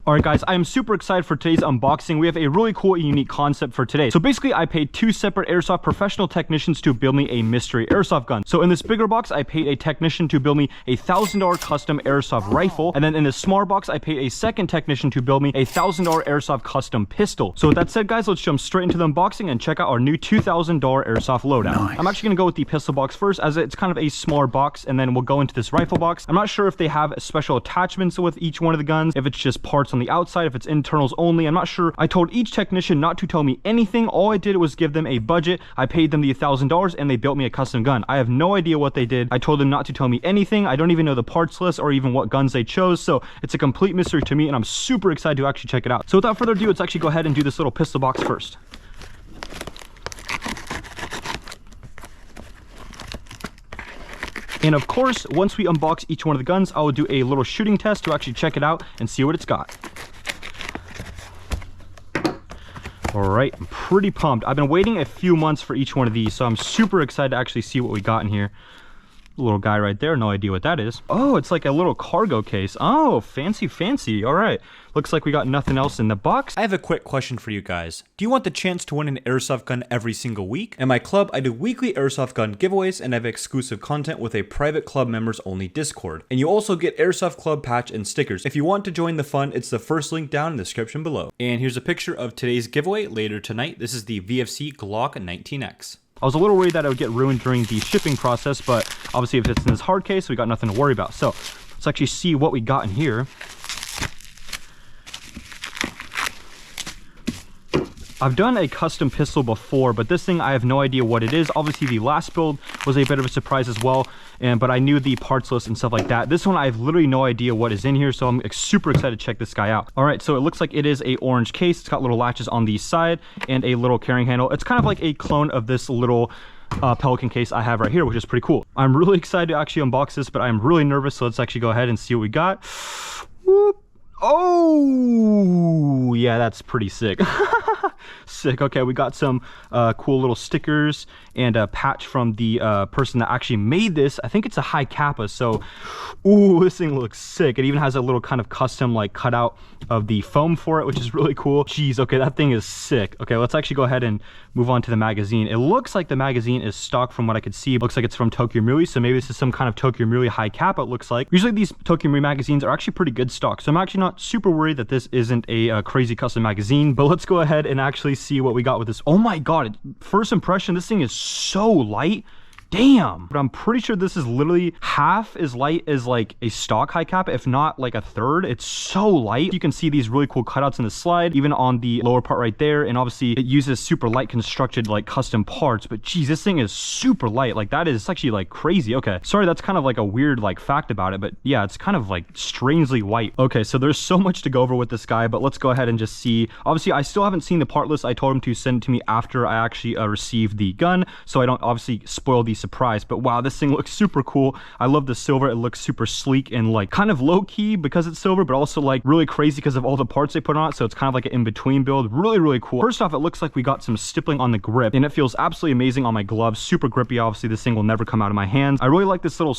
Alright guys, I am super excited for today's unboxing. We have a really cool and unique concept for today. So basically, I paid 2 separate Airsoft professional technicians to build me a mystery Airsoft gun. So in this bigger box, I paid a technician to build me a $1,000 custom Airsoft rifle. And then in this smaller box, I paid a second technician to build me a $1,000 Airsoft custom pistol. So with that said guys, let's jump straight into the unboxing and check out our new $2,000 Airsoft Loadout. Nice. I'm actually going to go with the pistol box first, as it's kind of a smaller box, and then we'll go into this rifle box. I'm not sure if they have special attachments with each one of the guns, if it's just parts on the outside, if it's internals only. I'm not sure. I told each technician not to tell me anything. All I did was give them a budget. I paid them the $1,000 and they built me a custom gun. I have no idea what they did. I told them not to tell me anything. I don't even know the parts list or even what guns they chose, so it's a complete mystery to me, and I'm super excited to actually check it out. So without further ado, let's actually go ahead and do this little pistol box first. And of course, once we unbox each one of the guns, I will do a little shooting test to actually check it out and see what it's got. All right, I'm pretty pumped. I've been waiting a few months for each one of these, so I'm super excited to actually see what we got in here. Little guy right there, no idea what that is. Oh, it's like a little cargo case. Oh, fancy. All right, looks like we got nothing else in the box. I have a quick question for you guys. Do you want the chance to win an airsoft gun every single week? In my club, I do weekly airsoft gun giveaways and have exclusive content with a private club members only Discord. And you also get airsoft club patch and stickers. If you want to join the fun, it's the first link down in the description below. And here's a picture of today's giveaway later tonight. This is the VFC Glock 19X. I was a little worried that it would get ruined during the shipping process, but obviously if it's in this hard case, we got nothing to worry about. So let's actually see what we got in here. I've done a custom pistol before, but this thing, I have no idea what it is. Obviously, the last build was a bit of a surprise as well, but I knew the parts list and stuff like that. This one, I have literally no idea what is in here, so I'm super excited to check this guy out. All right, so it looks like it is a orange case. It's got little latches on the side and a little carrying handle. It's kind of like a clone of this little Pelican case I have right here, which is pretty cool. I'm really excited to actually unbox this, but I'm really nervous, so let's actually go ahead and see what we got. Whoop. Oh, yeah, that's pretty sick. Sick. Okay, we got some cool little stickers and a patch from the person that actually made this. I think it's a high kappa, so ooh, this thing looks sick. It even has a little kind of custom like cutout of the foam for it, which is really cool. Jeez, okay, that thing is sick. Okay, let's actually go ahead and move on to the magazine. It looks like the magazine is stock from what I could see. It looks like it's from Tokyo Marui, so maybe this is some kind of Tokyo Marui high kappa, it looks like. Usually these Tokyo Marui magazines are actually pretty good stock, so I'm actually not super worried that this isn't a crazy custom magazine. But let's go ahead and actually see what we got with this. Oh my god, first impression, this thing is so light. Damn. But I'm pretty sure this is literally half as light as like a stock high kappa, if not like a third. It's so light. You can see these really cool cutouts in the slide, even on the lower part right there. And obviously it uses super light constructed like custom parts, but geez, this thing is super light. Like that is actually like crazy. Okay, sorry, that's kind of like a weird like fact about it, but yeah, it's kind of like strangely white. Okay, so there's so much to go over with this guy, but let's go ahead and just see. Obviously I still haven't seen the part list. I told him to send it to me after I actually received the gun, so I don't obviously spoil the surprise. But wow, this thing looks super cool. I love the silver. It looks super sleek and like kind of low key because it's silver, but also like really crazy because of all the parts they put on it. So it's kind of like an in-between build. Really cool. First off, it looks like we got some stippling on the grip, and it feels absolutely amazing on my gloves. Super grippy. Obviously this thing will never come out of my hands. I really like this little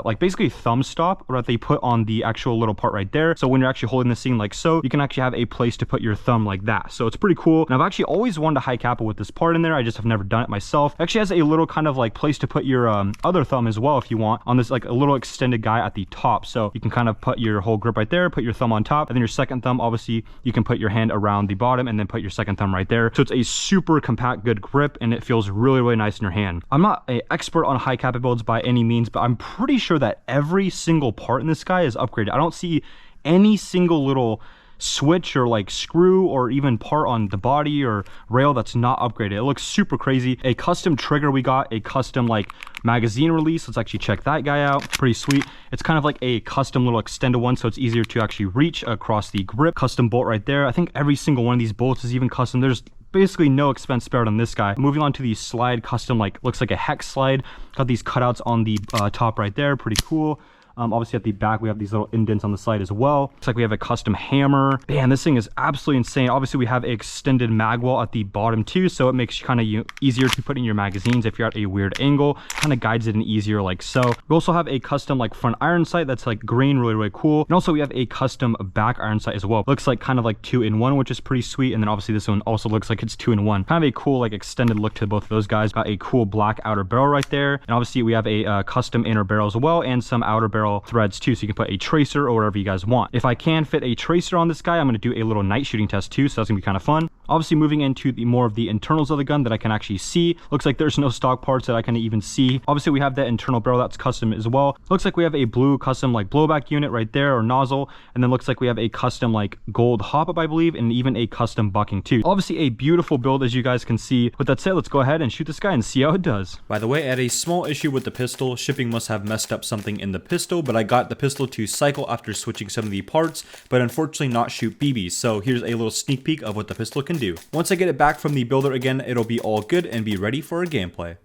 like basically thumb stop that they put on the actual little part right there, so when you're actually holding this thing like so, you can actually have a place to put your thumb like that. So it's pretty cool, and I've actually always wanted a high kappa with this part in there. I just have never done it myself. It actually has a little kind of like place to put your other thumb as well if you want, on this like a little extended guy at the top, so you can kind of put your whole grip right there, put your thumb on top, and then your second thumb, obviously you can put your hand around the bottom and then put your second thumb right there. So it's a super compact, good grip, and it feels really nice in your hand. I'm not an expert on high kappa builds by any means, but I'm pretty sure that every single part in this guy is upgraded. I don't see any single little switch or like screw or even part on the body or rail that's not upgraded. It looks super crazy. A custom trigger we got, a custom like magazine release. Let's actually check that guy out. Pretty sweet. It's kind of like a custom little extended one, so it's easier to actually reach across the grip. Custom bolt right there. I think every single one of these bolts is even custom. There's basically no expense spared on this guy. Moving on to the slide, custom like looks like a hex slide. Got these cutouts on the top right there. Pretty cool. Obviously at the back, we have these little indents on the side as well. Looks like we have a custom hammer. Man, this thing is absolutely insane. Obviously we have an extended mag wall at the bottom too, so it makes kind of easier to put in your magazines if you're at a weird angle. Kind of guides it in easier like so. We also have a custom like front iron sight that's like green, really cool. And also we have a custom back iron sight as well. Looks like kind of like 2-in-1, which is pretty sweet. And then obviously this one also looks like it's 2-in-1. Kind of a cool like extended look to both of those guys. Got a cool black outer barrel right there. And obviously we have a custom inner barrel as well, and some outer barrel threads too, so you can put a tracer or whatever you guys want. If I can fit a tracer on this guy, I'm going to do a little night shooting test too, so that's gonna be kind of fun. Obviously moving into the more of the internals of the gun that I can actually see. Looks like there's no stock parts that I can even see. Obviously we have that internal barrel that's custom as well. Looks like we have a blue custom like blowback unit right there, or nozzle, and then looks like we have a custom like gold hop up, I believe, and even a custom bucking too. Obviously a beautiful build, as you guys can see. With that said, let's go ahead and shoot this guy and see how it does. By the way, I had a small issue with the pistol. Shipping must have messed up something in the pistol, but I got the pistol to cycle after switching some of the parts, but unfortunately not shoot BBs. So here's a little sneak peek of what the pistol can do. Once I get it back from the builder again, it'll be all good and be ready for a gameplay.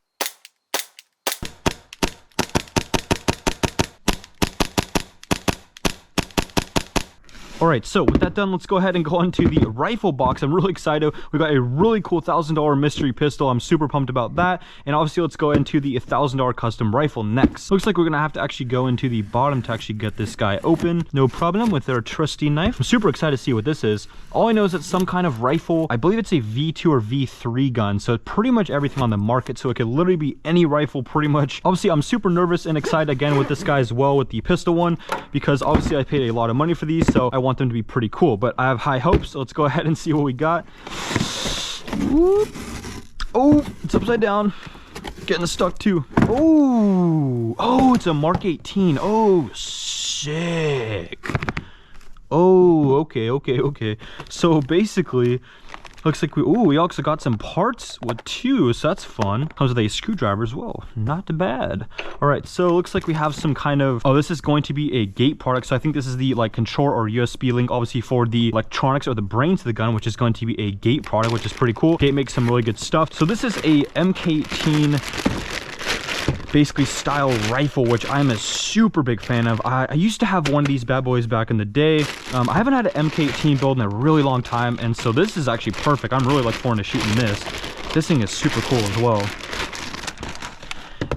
Alright, so with that done, let's go ahead and go into the rifle box. I'm really excited. We got a really cool $1,000 mystery pistol. I'm super pumped about that. And obviously, let's go into the $1,000 custom rifle next. Looks like we're going to have to actually go into the bottom to actually get this guy open. No problem with our trusty knife. I'm super excited to see what this is. All I know is it's some kind of rifle. I believe it's a V2 or V3 gun. So it's pretty much everything on the market. So it could literally be any rifle pretty much. Obviously, I'm super nervous and excited again with this guy as well, with the pistol one, because obviously I paid a lot of money for these. So I want them to be pretty cool, but I have high hopes, so let's go ahead and see what we got. Whoop. Oh, it's upside down, getting stuck too. Oh, it's a Mark 18. Oh, sick. Oh, okay. So basically, looks like we also got some parts with two, so that's fun. Comes with a screwdriver as well. Not bad. All right, so looks like we have some kind of, oh, this is going to be a gate product. So I think this is the like control or USB link, obviously for the electronics or the brains of the gun, which is going to be a gate product, which is pretty cool. Gate makes some really good stuff. So this is a MK18 basically style rifle, which I'm a super big fan of. I used to have one of these bad boys back in the day. I haven't had an MK18 build in a really long time, and so this is actually perfect. I'm really looking forward to shooting this. This thing is super cool as well.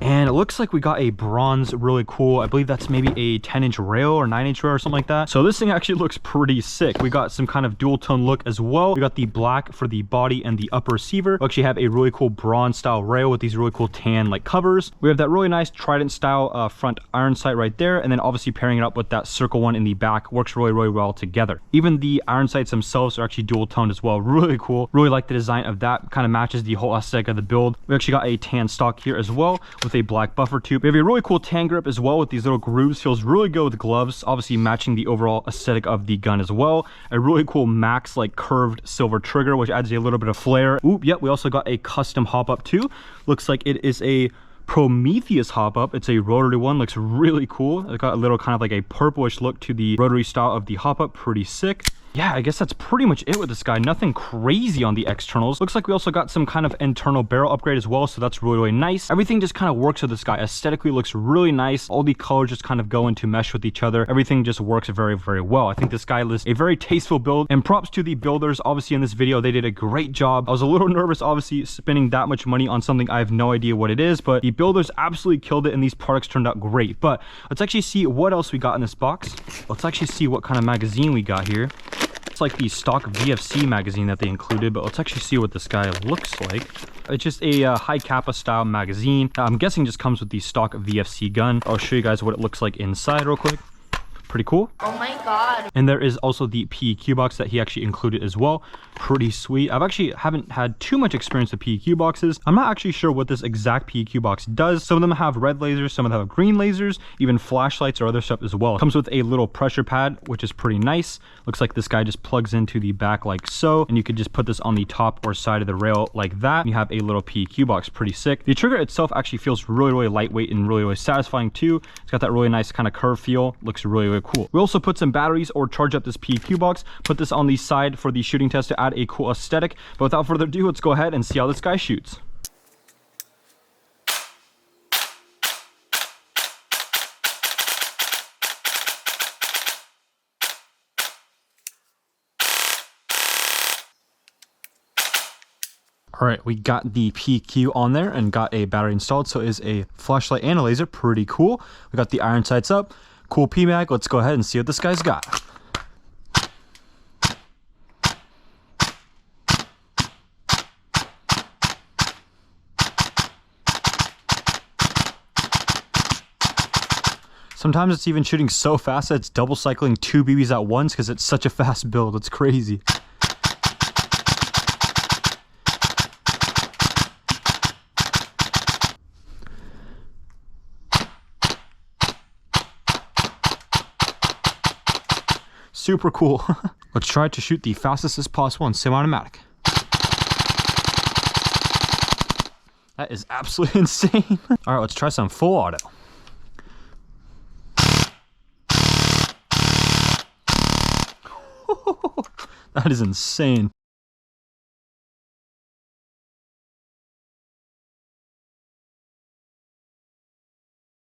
And it looks like we got a bronze, really cool. I believe that's maybe a 10-inch rail or 9-inch rail or something like that. So this thing actually looks pretty sick. We got some kind of dual tone look as well. We got the black for the body and the upper receiver. We actually have a really cool bronze style rail with these really cool tan like covers. We have that really nice trident style front iron sight right there. And then obviously pairing it up with that circle one in the back works really well together. Even the iron sights themselves are actually dual toned as well. Really cool. Really like the design of that. Kind of matches the whole aesthetic of the build. We actually got a tan stock here as well with a black buffer tube. We have a really cool tan grip as well with these little grooves. Feels really good with gloves, obviously matching the overall aesthetic of the gun as well. A really cool max like curved silver trigger, which adds a little bit of flair. Oop, yep, we also got a custom hop up too. Looks like it is a Prometheus hop up. It's a rotary one. Looks really cool. It got a little kind of like a purplish look to the rotary style of the hop up. Pretty sick. Yeah, I guess that's pretty much it with this guy. Nothing crazy on the externals. Looks like we also got some kind of internal barrel upgrade as well, so that's really nice. Everything just kind of works with this guy. Aesthetically looks really nice. All the colors just kind of go into mesh with each other. Everything just works very well. I think this guy is a very tasteful build, and props to the builders. Obviously in this video they did a great job. I was a little nervous obviously spending that much money on something I have no idea what it is, but the builders absolutely killed it and these products turned out great. But let's actually see what else we got in this box. Let's actually see what kind of magazine we got here. It's like the stock VFC magazine that they included, but let's actually see what this guy looks like. It's just a high kappa style magazine. I'm guessing just comes with the stock VFC gun. I'll show you guys what it looks like inside real quick. Pretty cool. Oh my god. And there is also the Peq box that he actually included as well. Pretty sweet. I've actually haven't had too much experience with Peq boxes. I'm not actually sure what this exact Peq box does. Some of them have red lasers, some of them have green lasers, even flashlights or other stuff as well. It comes with a little pressure pad, which is pretty nice. Looks like this guy just plugs into the back like so, and you could just put this on the top or side of the rail like that. You have a little Peq box. Pretty sick. The trigger itself actually feels really lightweight and really satisfying too. It's got that really nice kind of curve feel. Looks really cool. We also put some batteries or charge up this Peq box, put this on the side for the shooting test to add a cool aesthetic. But without further ado, let's go ahead and see how this guy shoots. All right, we got the PQ on there and got a battery installed. So it is a flashlight and a laser, pretty cool. We got the iron sights up, cool PMAG. Let's go ahead and see what this guy's got. Sometimes it's even shooting so fast that it's double cycling 2 BBs at once because it's such a fast build. It's crazy. Super cool. Let's try to shoot the fastest as possible in semi-automatic. That is absolutely insane. All right, let's try some full auto. That is insane.